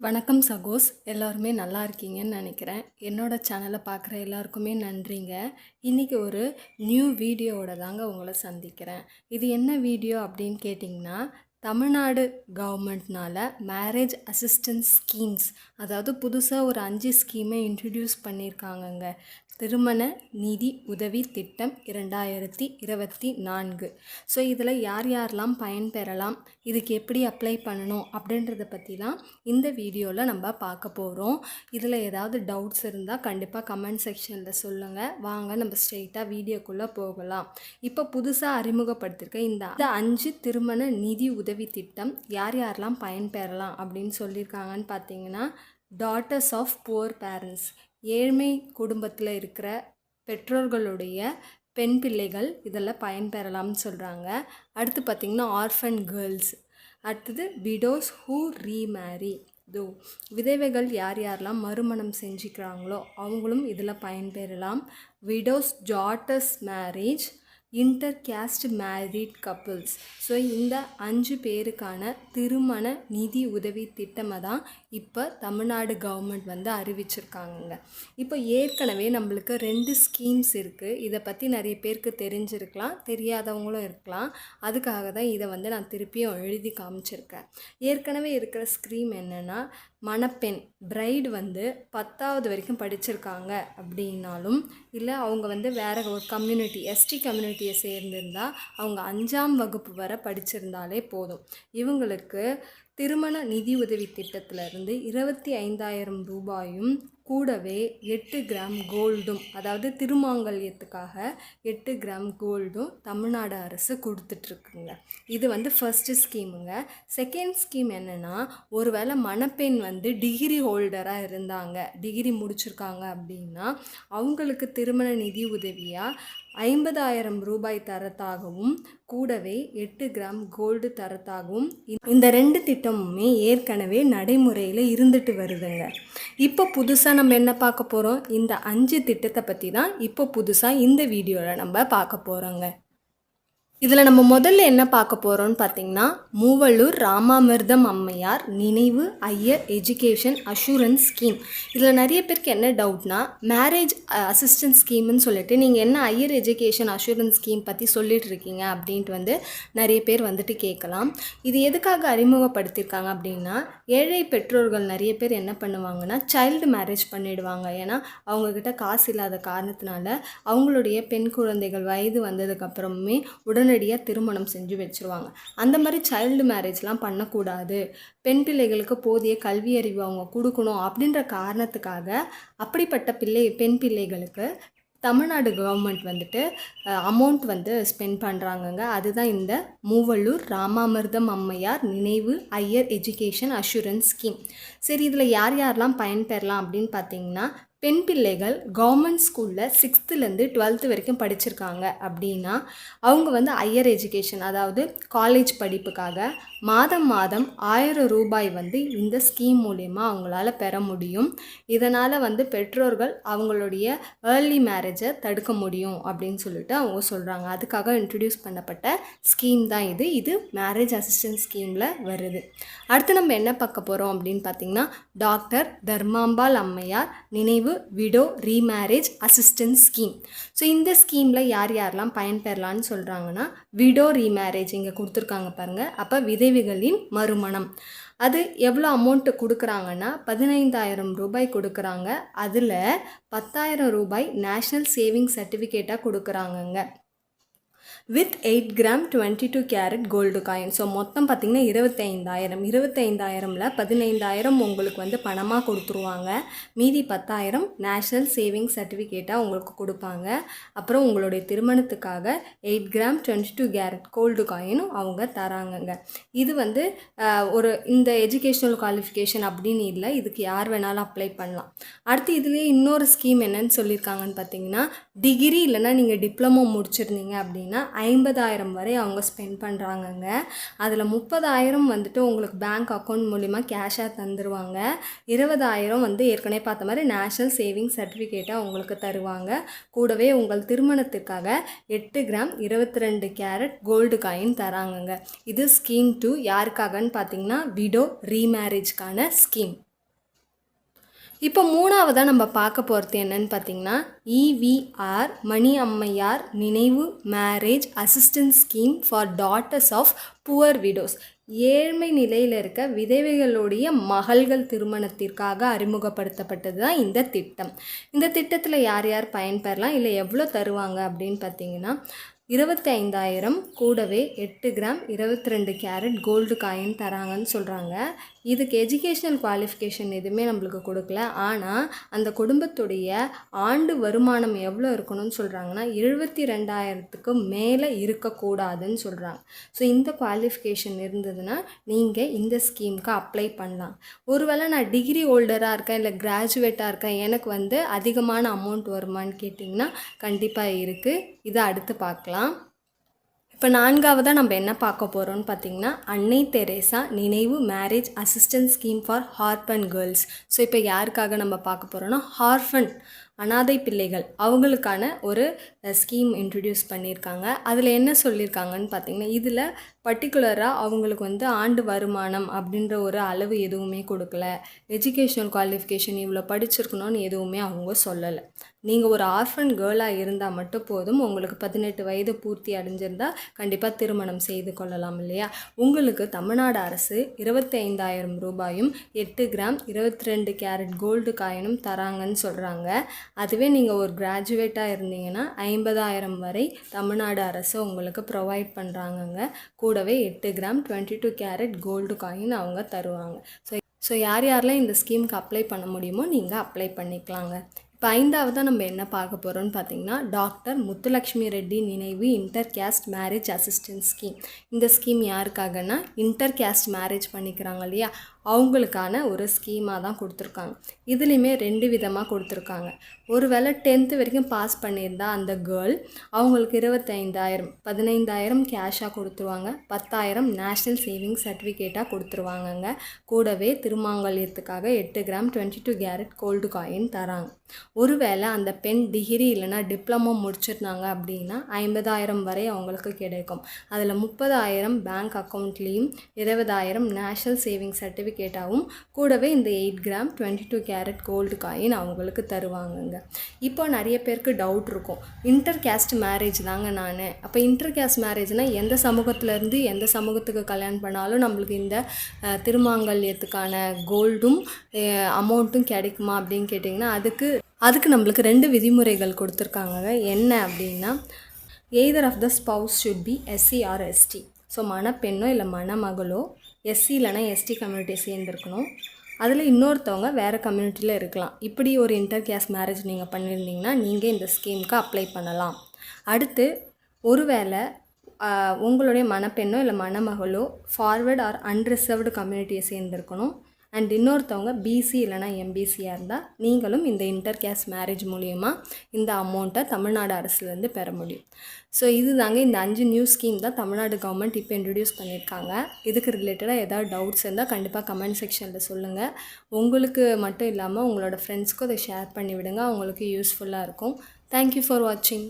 வணக்கம் சகோஸ், எல்லோருமே நல்லா இருக்கீங்கன்னு நினைக்கிறேன். என்னோட சேனலை பார்க்குற எல்லாருக்குமே நன்றிங்க. இன்றைக்கி ஒரு நியூ வீடியோவோட தாங்க உங்களை சந்திக்கிறேன். இது என்ன வீடியோ அப்படின்னு கேட்டிங்கன்னா, தமிழ்நாடு கவர்மெண்ட்னால மேரேஜ் அசிஸ்டன்ஸ் ஸ்கீம்ஸ், அதாவது புதுசாக ஒரு 5 ஸ்கீமை இன்ட்ரடியூஸ் பண்ணியிருக்காங்கங்க. திருமண நிதி உதவி திட்டம் 2024. ஸோ இதில் யார் யாரெல்லாம் பயன்பெறலாம், இதுக்கு எப்படி அப்ளை பண்ணணும் அப்படின்றத பற்றிலாம் இந்த வீடியோவில் நம்ம பார்க்க போகிறோம். இதில் ஏதாவது டவுட்ஸ் இருந்தால் கண்டிப்பாக கமெண்ட் செக்ஷனில் சொல்லுங்கள். வாங்க நம்ம ஸ்ட்ரெயிட்டாக வீடியோக்குள்ளே போகலாம். இப்போ புதுசாக அறிமுகப்படுத்தியிருக்க இந்த 5 திருமண நிதி உதவி திட்டம் யார் யாரெல்லாம் பயன்பெறலாம் அப்படின்னு சொல்லியிருக்காங்கன்னு பார்த்தீங்கன்னா, டாட்டர்ஸ் ஆஃப் புவர் பேரண்ட்ஸ், ஏழ்மை குடும்பத்தில் இருக்கிற பெற்றோர்களுடைய பெண் பிள்ளைகள் இதில் பயன்பெறலாம்னு சொல்கிறாங்க. அடுத்து பார்த்திங்கன்னா ஆர்ஃபன் கேர்ள்ஸ், அடுத்தது விடோஸ் ஹூ ரீமேரி, விதவைகள் யார் யாரெல்லாம் மறுமணம் செஞ்சுக்கிறாங்களோ அவங்களும் இதில் பயன்பெறலாம். Widows daughters marriage, inter caste married couples. So இந்த 5 பேருக்கான திருமண நிதி உதவி திட்டமை தான் இப்போ தமிழ்நாடு கவர்மெண்ட் அறிவிச்சிருக்காங்க. இப்போ ஏற்கனவே நம்மளுக்கு 2 ஸ்கீம்ஸ் இருக்குது. இதை பற்றி நிறைய பேருக்கு தெரிஞ்சிருக்கலாம், தெரியாதவங்களும் இருக்கலாம். அதுக்காக தான் இதை நான் திருப்பியும் எழுதி காமிச்சிருக்கேன். ஏற்கனவே இருக்கிற ஸ்கீம் என்னென்னா, மணப்பெண் பிரைடு 10வது வரைக்கும் படிச்சிருக்காங்க அப்படின்னாலும், இல்லை அவங்க வேறு ஒரு கம்யூனிட்டி, எஸ்டி கம்யூனிட்டியை சேர்ந்திருந்தால் அவங்க 5ஆம் வகுப்பு வரை படிச்சிருந்தாலே போதும். இவங்களுக்கு திருமண நிதி உதவி திட்டத்திலிருந்து 25,000 ரூபாயும் கூடவே 8 கிராம் கோல்டும், அதாவது திருமாங்கல்யத்துக்காக 8 கிராம் கோல்டும் தமிழ்நாடு அரசு கொடுத்துட்ருக்குங்க. இது ஃபர்ஸ்ட் ஸ்கீமுங்க. செகண்ட் ஸ்கீம் என்னென்னா, ஒருவேளை மணப்பெண் டிகிரி ஹோல்டராக இருந்தாங்க, டிகிரி முடிச்சிருக்காங்க அப்படின்னா அவங்களுக்கு திருமண நிதி உதவியாக 50,000 ரூபாய் தரத்தாகவும் கூடவே 8 கிராம் கோல்டு தரத்தாகவும் இந்த 2 திட்டமுமே ஏற்கனவே நடைமுறையில் இருந்துட்டு வருதுங்க. இப்போ புதுசாக நம்ம என்ன பார்க்க போகிறோம், இந்த 5 திட்டத்தை பற்றி தான் இப்போ புதுசாக இந்த வீடியோவில் நம்ம பார்க்க போகிறோங்க. இதில் நம்ம முதல்ல என்ன பார்க்க போகிறோம்னு பார்த்திங்கன்னா, மூவலூர் ராமாமிர்தம் அம்மையார் நினைவு ஹையர் எஜுகேஷன் அஷூரன்ஸ் ஸ்கீம். இதில் நிறைய பேருக்கு என்ன டவுட்னா, மேரேஜ் அசிஸ்டன்ஸ் ஸ்கீம்னு சொல்லிட்டு நீங்கள் என்ன ஹையர் எஜுகேஷன் அஷூரன்ஸ் ஸ்கீம் பற்றி சொல்லிட்டு இருக்கீங்க அப்படின்ட்டு நிறைய பேர் கேட்கலாம். இது எதுக்காக அறிமுகப்படுத்தியிருக்காங்க அப்படின்னா, ஏழை பெற்றோர்கள் நிறைய பேர் என்ன பண்ணுவாங்கன்னா, சைல்டு மேரேஜ் பண்ணிடுவாங்க. ஏன்னா அவங்கக்கிட்ட காசு இல்லாத காரணத்தினால அவங்களுடைய பெண் குழந்தைகள் வயது வந்ததுக்கப்புறமே உடனடியாக திருமணம் செஞ்சு வச்சுருவாங்க. அந்த மாதிரி சைல்டு மேரேஜ்லாம் பண்ணக்கூடாது, பெண் பிள்ளைகளுக்கு போதிய கல்வி அறிவு அவங்க கொடுக்கணும் அப்படின்ற காரணத்துக்காக அப்படிப்பட்ட பெண் பிள்ளைகளுக்கு தமிழ்நாடு கவர்மெண்ட் அமௌண்ட் ஸ்பெண்ட் பண்ணுறாங்கங்க. அதுதான் இந்த மூவலூர் ராமாமிர்தம் அம்மையார் நினைவு ஹையர் எஜுகேஷன் அஷூரன்ஸ் ஸ்கீம். சரி, இதில் யார் யாரெல்லாம் பயன்பெறலாம் அப்படின்னு பார்த்தீங்கன்னா, பெண் பிள்ளைகள் கவர்மெண்ட் ஸ்கூலில் 6th-லேருந்து 12th வரைக்கும் படிச்சிருக்காங்க அப்படின்னா அவங்க ஹையர் எஜுகேஷன், அதாவது காலேஜ் படிப்புக்காக மாதம் 1000 ரூபாய் இந்த ஸ்கீம் மூலயமா அவங்களால பெற முடியும். இதனால் பெற்றோர்கள் அவங்களுடைய ஏர்லி மேரேஜை தடுக்க முடியும் அப்படின்னு சொல்லிட்டு அவங்க சொல்கிறாங்க. அதுக்காக இன்ட்ரடியூஸ் பண்ணப்பட்ட ஸ்கீம் தான் இது மேரேஜ் அசிஸ்டன்ஸ் ஸ்கீமில் வருது. அடுத்து நம்ம என்ன பார்க்க போகிறோம் அப்படின்னு பார்த்திங்கன்னா, டாக்டர் தர்மாம்பாள் அம்மையார் நினைவு widow remarriage assistance scheme. So இந்த ஸ்கீமில் யார் யாரெல்லாம் பயன்பெறலான்னு சொல்கிறாங்கன்னா, விடோ ரீமேரேஜ் இங்கே கொடுத்துருக்காங்க பாருங்கள். அப்போ விதவைகளின் மறுமணம், அது எவ்வளோ அமௌண்ட்டு கொடுக்குறாங்கன்னா 15,000 ரூபாய் கொடுக்குறாங்க. அதில் 10,000 ரூபாய் நேஷ்னல் சேவிங் சர்டிஃபிகேட்டாக கொடுக்குறாங்கங்க. With 8 gram 22 carat gold coin. So மொத்தம் பார்த்திங்கன்னா 25,000. 25,000ல் 15,000 உங்களுக்கு பணமாக கொடுத்துருவாங்க. மீதி 10,000 நேஷ்னல் சேவிங் சர்டிஃபிகேட்டாக உங்களுக்கு கொடுப்பாங்க. அப்புறம் உங்களுடைய திருமணத்துக்காக 8 கிராம் 22 கேரட் கோல்டு காயினும் அவங்க தராங்கங்க. இது ஒரு இந்த எஜுகேஷ்னல் குவாலிஃபிகேஷன் அப்படின்னு இல்லை, இதுக்கு யார் வேணாலும் அப்ளை பண்ணலாம். அடுத்து இதுலேயே இன்னொரு ஸ்கீம் என்னன்னு சொல்லியிருக்காங்கன்னு பார்த்தீங்கன்னா, டிகிரி இல்லைன்னா நீங்கள் டிப்ளமோ முடிச்சிருந்தீங்க அப்படின்னா 50,000 வரை அவங்க ஸ்பெண்ட் பண்ணுறாங்கங்க. அதில் 30,000 உங்களுக்கு பேங்க் அக்கௌண்ட் மூலிமா கேஷாக தந்துடுவாங்க. 20,000 ஏற்கனவே பார்த்த மாதிரி நேஷ்னல் சேவிங் சர்டிஃபிகேட்டாக உங்களுக்கு தருவாங்க. கூடவே உங்கள் திருமணத்துக்காக 8 கிராம் 22 கேரட் கோல்டு காயின் தராங்கங்க. இது ஸ்கீம் 2 யாருக்காகன்னு பார்த்தீங்கன்னா, விடோ ரீமேரேஜ்க்கான ஸ்கீம். இப்போ மூணாவதாக நம்ம பார்க்க போகிறது என்னன்னு பார்த்தீங்கன்னா EVR மணி அம்மையார் நினைவு marriage assistance scheme for daughters of poor widows. ஏழ்மை நிலையில் இருக்க விதவைகளுடைய மகள்கள் திருமணத்திற்காக அறிமுகப்படுத்தப்பட்டது தான் இந்த திட்டம். இந்த திட்டத்தில் யார் யார் பயன்பெறலாம், இல்லை எவ்வளோ தருவாங்க அப்படின்னு பார்த்தீங்கன்னா 25,000 கூடவே 8 கிராம் 22 கேரட் கோல்டு காயின் தராங்கன்னு சொல்கிறாங்க. இதுக்கு எஜுகேஷ்னல் குவாலிஃபிகேஷன் எதுவுமே நம்மளுக்கு கொடுக்கல. ஆனால் அந்த குடும்பத்துடைய ஆண்டு வருமானம் எவ்வளோ இருக்கணும்னு சொல்கிறாங்கன்னா 72,000க்கு மேலே இருக்கக்கூடாதுன்னு சொல்கிறாங்க. ஸோ இந்த குவாலிஃபிகேஷன் இருந்ததுன்னா நீங்கள் இந்த ஸ்கீமுக்கு அப்ளை பண்ணலாம். ஒருவேளை நான் டிகிரி ஹோல்டராக இருக்கேன், இல்லை கிராஜுவேட்டாக இருக்கேன், எனக்கு அதிகமான அமௌண்ட் வருமானு கேட்டிங்கன்னா கண்டிப்பாக இருக்குது. இதை அடுத்து பார்க்கலாம். இப்போ நான்காவதாக நம்ம என்ன பார்க்க போகிறோம்னு பார்த்தீங்கன்னா அன்னை தெரேசா நினைவு marriage assistance scheme for orphan girls. So இப்போ யாருக்காக நம்ம பார்க்க போகிறோன்னா ஹார்ஃபன் அனாதை பிள்ளைகள் அவங்களுக்கான ஒரு ஸ்கீம் இன்ட்ரடியூஸ் பண்ணியிருக்காங்க. அதில் என்ன சொல்லியிருக்காங்கன்னு பார்த்தீங்கன்னா இதில் பர்டிகுலராக அவங்களுக்கு ஆண்டு வருமானம் அப்படின்ற ஒரு அளவு எதுவுமே கொடுக்கல, எஜுகேஷ்னல் குவாலிஃபிகேஷன் இவ்வளோ படிச்சிருக்கணும்னு எதுவுமே அவங்க சொல்லலை. நீங்கள் ஒரு ஆர்ஃபன் கேர்ளாக இருந்தால் மட்டும் போதும். உங்களுக்கு 18 வயது பூர்த்தி அடைஞ்சிருந்தால் கண்டிப்பாக திருமணம் செய்து கொள்ளலாம் இல்லையா. உங்களுக்கு தமிழ்நாடு அரசு 25,000 ரூபாயும் 8 கிராம் 22 கேரட் கோல்டு காயினும் தராங்கன்னு சொல்கிறாங்க. அதுவே நீங்கள் ஒரு கிராஜுவேட்டாக இருந்தீங்கன்னா 50,000 வரை தமிழ்நாடு அரசு உங்களுக்கு ப்ரொவைட் பண்ணுறாங்கங்க. கூடவே 8 கிராம் 22 கேரட் கோல்டு காயின் அவங்க தருவாங்க. ஸோ யார் யாரெல்லாம் இந்த ஸ்கீமுக்கு அப்ளை பண்ண முடியுமோ நீங்கள் அப்ளை பண்ணிக்கலாங்க. இப்போ ஐந்தாவதாக நம்ம என்ன பார்க்க போகிறோம்னு பார்த்தீங்கன்னா டாக்டர் முத்துலக்ஷ்மி ரெட்டி நினைவு inter caste marriage assistance scheme. இந்த ஸ்கீம் யாருக்காகனா இன்டர் கேஸ்ட் மேரேஜ் பண்ணிக்கிறாங்க இல்லையா, அவங்களுக்கான ஒரு ஸ்கீமாக தான் கொடுத்துருக்காங்க. இதுலேயுமே 2 விதமாக கொடுத்துருக்காங்க. ஒருவேளை 10th வரைக்கும் பாஸ் பண்ணியிருந்தா அந்த கேர்ள் அவங்களுக்கு 25,000 15,000 கேஷாக கொடுத்துருவாங்க, 10,000 நேஷ்னல் சேவிங்ஸ் சர்டிஃபிகேட்டாக கொடுத்துருவாங்கங்க. கூடவே திருமாங்கல்யத்துக்காக 8 கிராம் 22 கேரட் கோல்டு காயின் தராங்க. ஒருவேளை அந்த பெண் டிகிரி இல்லைனா டிப்ளமோ முடிச்சிருந்தாங்க அப்படின்னா 50,000 வரை அவங்களுக்கு கிடைக்கும். அதில் 30,000 பேங்க் அக்கௌண்ட்லேயும் 20,000 நேஷ்னல் சேவிங்ஸ் சர்டிஃபிகேட்டாகவும் கூடவே இந்த 8 கிராம் 22 கேரட் கோல்டு காயின் அவங்களுக்கு தருவாங்கங்க. இப்போ நிறைய பேருக்கு டவுட் இருக்கும், இன்டர் கேஸ்ட் மேரேஜ் தாங்க நான், அப்போ இன்டர் கேஸ்ட் மேரேஜ்னால் எந்த சமூகத்திலேருந்து எந்த சமூகத்துக்கு கல்யாணம் பண்ணாலும் நம்மளுக்கு இந்த திருமாங்கல்யத்துக்கான கோல்டும் அமௌண்ட்டும் கிடைக்குமா அப்படின்னு கேட்டிங்கன்னா அதுக்கு நம்மளுக்கு 2 விதிமுறைகள் கொடுத்துருக்காங்க. என்ன அப்படின்னா either of the spouse should be SC or ST. So மணப்பெண்ணோ இல்லை மணமகளோ SC இல்லைனா ST கம்யூனிட்டி சேர்ந்துருக்கணும். அதில் இன்னொருத்தவங்க வேறு கம்யூனிட்டியில் இருக்கலாம். இப்படி ஒரு இன்டர் கேஸ்ட் மேரேஜ் நீங்கள் பண்ணியிருந்தீங்கன்னா நீங்கள் இந்த ஸ்கீமுக்கு அப்ளை பண்ணலாம். அடுத்து ஒருவேளை உங்களுடைய மணப்பெண்ணோ இல்லை மணமகளோ ஃபார்வர்ட் ஆர் அன்ரிசர்வ்டு கம்யூனிட்டியை சேர்ந்துருக்கணும். அண்ட் இன்னொருத்தவங்க BC இல்லைனா MBCயாக இருந்தால் நீங்களும் இந்த இன்டர் கேஸ்ட் மேரேஜ் மூலிமா இந்த அமௌண்ட்டை தமிழ்நாடு அரசுலேருந்து பெற முடியும். ஸோ இது தாங்க இந்த 5 நியூ ஸ்கீம் தான் தமிழ்நாடு கவர்மெண்ட் இப்போ இன்ட்ரடியூஸ் பண்ணியிருக்காங்க. இதுக்கு ரிலேட்டடாக ஏதாவது டவுட்ஸ் இருந்தால் கண்டிப்பாக கமெண்ட் செக்ஷனில் சொல்லுங்கள். உங்களுக்கு மட்டும் இல்லாமல் உங்களோட ஃப்ரெண்ட்ஸ்க்கும் அதை ஷேர் பண்ணி விடுங்க, அவங்களுக்கு யூஸ்ஃபுல்லாக இருக்கும். தேங்க்யூ ஃபார் வாட்சிங்.